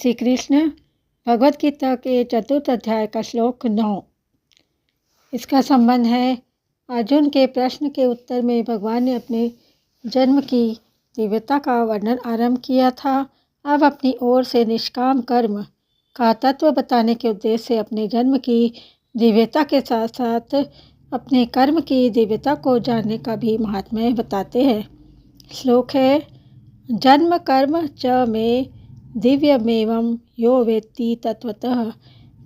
श्री कृष्ण भगवत गीता के चतुर्थ अध्याय का श्लोक 9। इसका संबंध है अर्जुन के प्रश्न के उत्तर में भगवान ने अपने जन्म की दिव्यता का वर्णन आरंभ किया था। अब अपनी ओर से निष्काम कर्म का तत्व बताने के उद्देश्य से अपने जन्म की दिव्यता के साथ साथ अपने कर्म की दिव्यता को जानने का भी महात्म्य बताते हैं। श्लोक है, जन्म कर्म च में दिव्यमेवं यो वेत्ति तत्वतः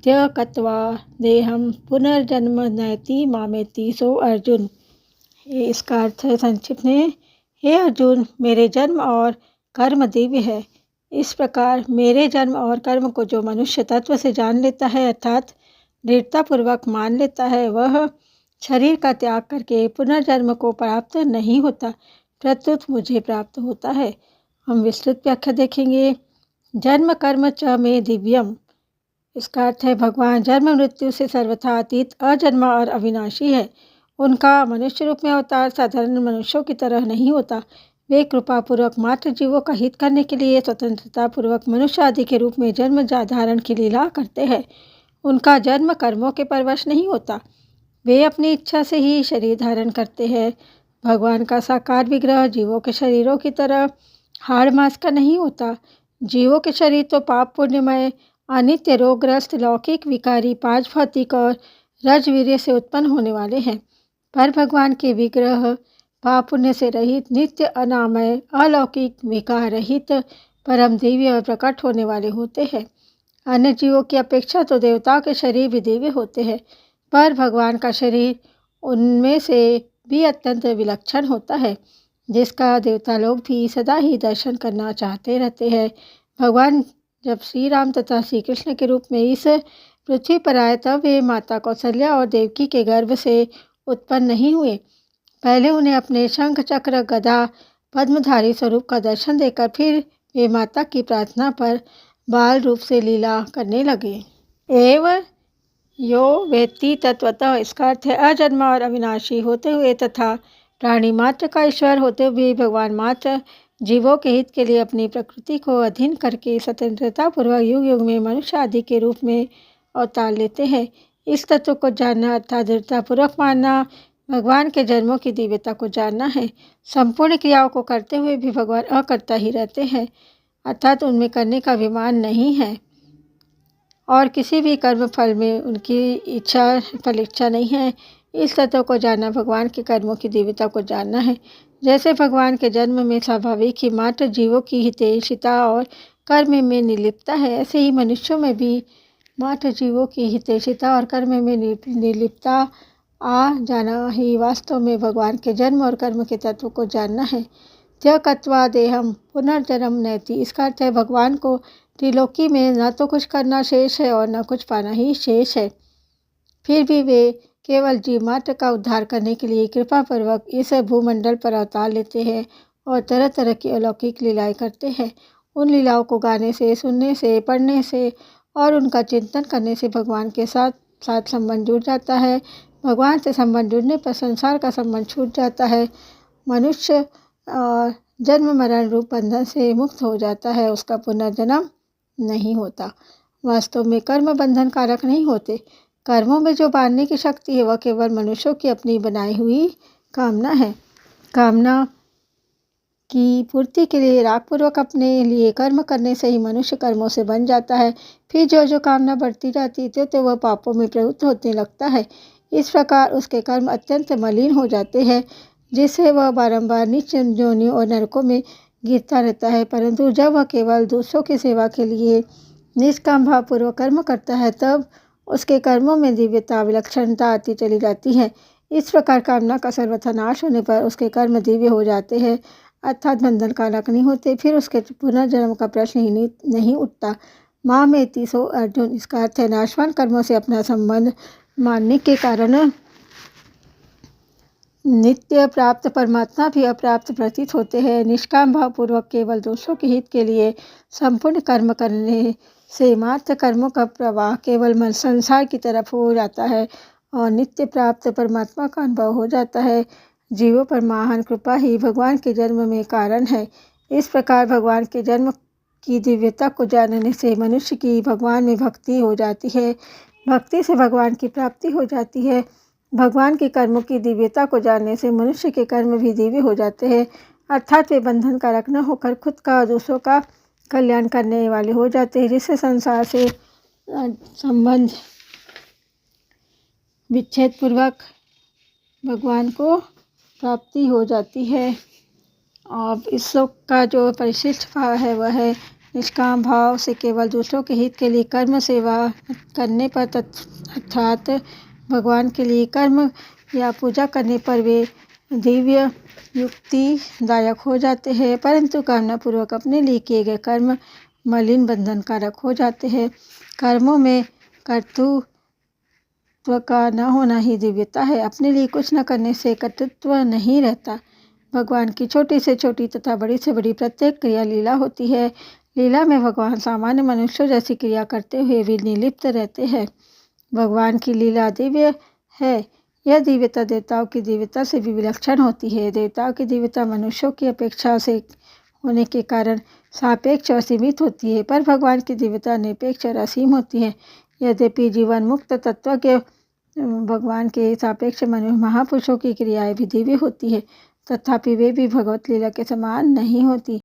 त्यक्त्वा देहं पुनर्जन्म नयति मामेति सो अर्जुन। इसका अर्थ है संक्षिप्त में, हे अर्जुन, मेरे जन्म और कर्म दिव्य है। इस प्रकार मेरे जन्म और कर्म को जो मनुष्य तत्व से जान लेता है अर्थात दृढ़तापूर्वक मान लेता है, वह शरीर का त्याग करके पुनर्जन्म को प्राप्त नहीं होता, प्रत्युत मुझे प्राप्त होता है। हम विस्तृत व्याख्या देखेंगे। जन्म कर्म च में दिव्यम, इसका अर्थ है भगवान जन्म मृत्यु से सर्वथा अतीत, अजन्मा और अविनाशी है। उनका मनुष्य रूप में अवतार साधारण मनुष्यों की तरह नहीं होता। वे कृपा पूर्वक मात्र जीवों का हित करने के लिए स्वतंत्रता पूर्वक मनुष्य आदि के रूप में जन्म धारण की लीला करते हैं। उनका जन्म कर्मों के परवश नहीं होता, वे अपनी इच्छा से ही शरीर धारण करते हैं। भगवान का साकार विग्रह जीवों के शरीरों की तरह हाड़ मांस का नहीं होता। जीवों के शरीर तो पाप पुण्यमय, अनित्य, रोगग्रस्त, लौकिक, विकारी, पांच भौतिक और रजवीर्य से उत्पन्न होने वाले हैं। पर भगवान के विग्रह पाप पुण्य से रहित, नित्य, अनामय, अलौकिक, विकार रहित, परम दिव्य और प्रकट होने वाले होते हैं। अन्य जीवों की अपेक्षा तो देवताओं के शरीर भी दिव्य होते हैं, पर भगवान का शरीर उनमें से भी अत्यंत विलक्षण होता है, जिसका देवता लोग भी सदा ही दर्शन करना चाहते रहते हैं। भगवान जब श्री राम तथा श्री कृष्ण के रूप में इस पृथ्वी पर आए, तब वे माता कौशल्या और देवकी के गर्भ से उत्पन्न नहीं हुए। पहले उन्हें अपने शंख चक्र गदा पद्मधारी स्वरूप का दर्शन देकर फिर वे माता की प्रार्थना पर बाल रूप से लीला करने लगे। एवं यो वेत्ति तत्वतः, इसका अर्थ है अजन्मा और अविनाशी होते हुए तथा प्राणी मात्र का ईश्वर होते हुए भगवान मात्र जीवों के हित के लिए अपनी प्रकृति को अधीन करके स्वतंत्रता पूर्वक युग युग में मनुष्य आदि के रूप में अवतार लेते हैं। इस तत्व को जानना अर्थात दृढ़तापूर्वक मानना भगवान के जन्मों की दिव्यता को जानना है। संपूर्ण क्रियाओं को करते हुए भी भगवान अकर्ता ही रहते हैं, अर्थात उनमें करने का अभिमान नहीं है और किसी भी कर्म फल में उनकी फल इच्छा नहीं है। इस तत्व को जानना भगवान के कर्मों की दिव्यता को जानना है। जैसे भगवान के जन्म में स्वाभाविक ही मात्र जीवों की हितैषिता और कर्म में निर्लिप्तता है, ऐसे ही मनुष्यों में भी मात्र जीवों की हितैषिता और कर्म में निर्लिप्तता आ जाना ही वास्तव में भगवान के जन्म और कर्म के तत्व को जानना है। त्यक्त्वा देहं पुनर्जन्म नयति, इसका अर्थ है भगवान को त्रिलोकी में न तो कुछ करना शेष है और न कुछ पाना ही शेष है, फिर भी वे केवल जीव मात्र का उद्धार करने के लिए कृपा पूर्वक इस भूमंडल पर अवतार लेते हैं और तरह तरह की अलौकिक लीलाएं करते हैं। उन लीलाओं को गाने से, सुनने से, पढ़ने से और उनका चिंतन करने से भगवान के साथ साथ संबंध जुड़ जाता है। भगवान से संबंध जुड़ने पर संसार का संबंध छूट जाता है। मनुष्य जन्म मरण रूप बंधन से मुक्त हो जाता है, उसका पुनर्जन्म नहीं होता। वास्तव में कर्म बंधन कारक नहीं होते। कर्मों में जो बांधने की शक्ति है वह केवल मनुष्यों की अपनी बनाई हुई कामना है। कामना की पूर्ति के लिए रागपूर्वक अपने लिए कर्म करने से ही मनुष्य कर्मों से बन जाता है। फिर जो जो कामना बढ़ती जाती है तो वह पापों में प्रवृत्त होने लगता है। इस प्रकार उसके कर्म अत्यंत मलिन हो जाते हैं, जिससे वह बारंबार नीच योनियों और नरकों में गिरता रहता है। परंतु जब वह केवल दूसरों की सेवा के लिए निष्काम भावपूर्वक कर्म करता है, तब उसके कर्मों में दिव्यता, विलक्षणता आती चली जाती है। इस प्रकार कामना का सर्वथा नाश होने पर उसके कर्म दिव्य हो जाते हैं, अर्थात बंधन कारक नहीं होते। फिर उसके पुनर्जन्म का प्रश्न ही नहीं उठता। मामेति सो अर्जुन, इसका अर्थ है नाशवान कर्मों से अपना संबंध मानने के कारण नित्य प्राप्त परमात्मा भी अप्राप्त प्रतीत होते हैं। निष्काम भावपूर्वक केवल दूसरों के हित के लिए संपूर्ण कर्म करने से मात्र कर्मों का प्रवाह केवल संसार की तरफ हो जाता है और नित्य प्राप्त परमात्मा का अनुभव हो जाता है। जीवों पर महान कृपा ही भगवान के जन्म में कारण है। इस प्रकार भगवान के जन्म की दिव्यता को जानने से मनुष्य की भगवान में भक्ति हो जाती है। भक्ति से भगवान की प्राप्ति हो जाती है। भगवान के कर्मों की दिव्यता को जानने से मनुष्य के कर्म भी दिव्य हो जाते हैं, अर्थात वे बंधन कारक न होकर खुद का और दूसरों का कल्याण करने वाले हो जाते हैं, जिससे संसार से संबंध विच्छेद पूर्वक भगवान को प्राप्ति हो जाती है। और इस श्लोक का जो परिशिष्ट भाव है वह है निष्काम भाव से केवल दूसरों के हित के लिए कर्म सेवा करने पर अर्थात भगवान के लिए कर्म या पूजा करने पर वे दिव्य युक्तिदायक हो जाते हैं, परंतु कामनापूर्वक अपने लिए किए गए कर्म मलिन बंधन कारक हो जाते हैं। कर्मों में कर्तृत्व का न होना ही दिव्यता है। अपने लिए कुछ न करने से कर्तृत्व नहीं रहता। भगवान की छोटी से छोटी तथा बड़ी से बड़ी प्रत्येक क्रिया लीला होती है। लीला में भगवान सामान्य मनुष्यों जैसी क्रिया करते हुए भी निर्लिप्त रहते हैं। भगवान की लीला दिव्य है। यह दिव्यता देवताओं की दिव्यता से भी विलक्षण होती है। देवताओं की दिव्यता मनुष्यों की अपेक्षा से होने के कारण सापेक्ष और सीमित होती है, पर भगवान की दिव्यता निरपेक्ष और असीम होती है। यद्यपि जीवन मुक्त तत्व के भगवान के सापेक्ष महापुरुषों की क्रियाएं भी दिव्य होती है, तथापि वे भी भगवत लीला के समान नहीं होती।